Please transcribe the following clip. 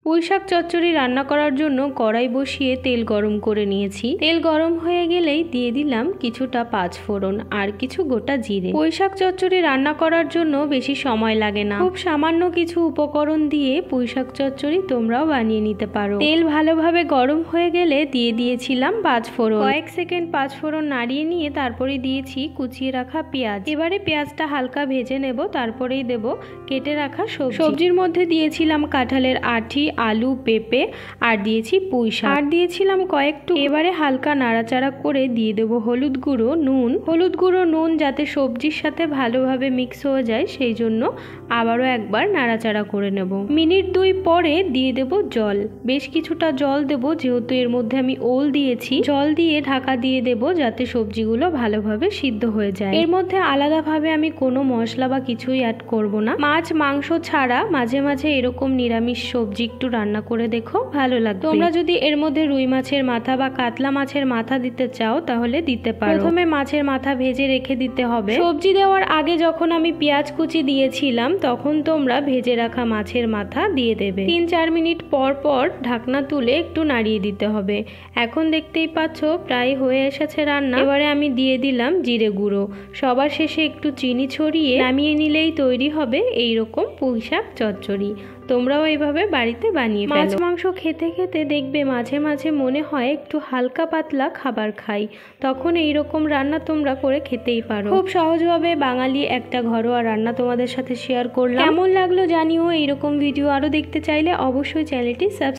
পুঁইশাক চচ্চড়ি রান্না করার জন্য কড়াই বসিয়ে তেল গরম করে নিয়েছি। তেল গরম হয়ে গেলেই দিয়ে দিলাম কিছুটা পাঁচফোড়ন আর কিছু গোটা জিরে। পুঁইশাক চচ্চড়ি রান্না করার জন্য বেশি সময় লাগে না, খুব সামান্য কিছু উপকরণ দিয়ে পুঁইশাক চচ্চড়ি তোমরাও বানিয়ে নিতে পারো। তেল ভালোভাবে গরম হয়ে গেলে দিয়ে দিয়েছিলাম পাঁচফোড়ন। কয়েক সেকেন্ড পাঁচফোড়ন নাড়িয়ে নিয়ে তারপরে দিয়েছি কুচিয়ে রাখা পেঁয়াজ। এবারে পেঁয়াজটা হালকা ভেজে নেব, তারপরেই দেব কেটে রাখা সবজির মধ্যে দিয়েছিলাম কাঁঠালের আঁটি, আলু, পেঁপে আর দিয়েছি পুঁইশাক আর দিয়েছিলাম কয়েকটু। এবারে হালকা নাড়াচাড়া করে দিয়ে দেবো হলুদ গুঁড়ো, নুন যাতে সবজির সাথে ভালোভাবে মিক্স হয়ে যায়, সেই জন্য আবারও একবার নাড়াচাড়া করে নেব। মিনিট 2 পরে দিয়ে দেব জল, বেশ কিছুটা জল দেব, যেহেতু এর মধ্যে আমি ওল দিয়েছি। জল দিয়ে ঢাকা দিয়ে দেব যাতে সবজিগুলো ভালোভাবে সিদ্ধ হয়ে যায়। এর মধ্যে আলাদাভাবে আমি কোনো মশলা বা কিছুই অ্যাড করব না। মাছ মাংস ছাড়া মাঝে মাঝে এরকম নিরামিষ সবজি একটু রান্না করে দেখো, ভালো লাগবে। তোমরা যদি এর মধ্যে রুই মাছের মাথা বা কাতলা মাছের মাথা দিতে চাও তাহলে দিতে পারো। প্রথমে মাছের মাথা ভেজে রেখে দিতে হবে। সবজি দেওয়ার আগে যখন আমি পেঁয়াজ কুচি দিয়েছিলাম তখন তোমরা ভেজে রাখা মাছের মাথা দিয়ে দেবে। 3-4 মিনিট পর পর ঢাকনা তুলে একটু নাড়িয়ে দিতে হবে। এখন দেখতেই পাচ্ছ প্রায় হয়ে এসেছে রান্না। এবারে আমি দিয়ে দিলাম জিরে গুঁড়ো। সবার শেষে একটু চিনি ছড়িয়ে নামিয়ে নিলেই তৈরি হবে এইরকম পুঁইশাক চচ্চড়ি। তোমরাও এইভাবে বাড়িতে বানিয়ে ফেলো। মাছ মাংস খেতে খেতে দেখবে মাঝে মাঝে মনে হয় একটু হালকা পাতলা খাবার খাই, তখন এইরকম রান্না তোমরা করে খেতেই পারো। খুব সহজভাবে বাঙালি একটা ঘরোয়া রান্না তোমাদের সাথে শেয়ার করলাম। কেমন লাগলো জানিও। এইরকম ভিডিও আরো দেখতে চাইলে অবশ্যই চ্যানেলটি সাবস্ক্রাইব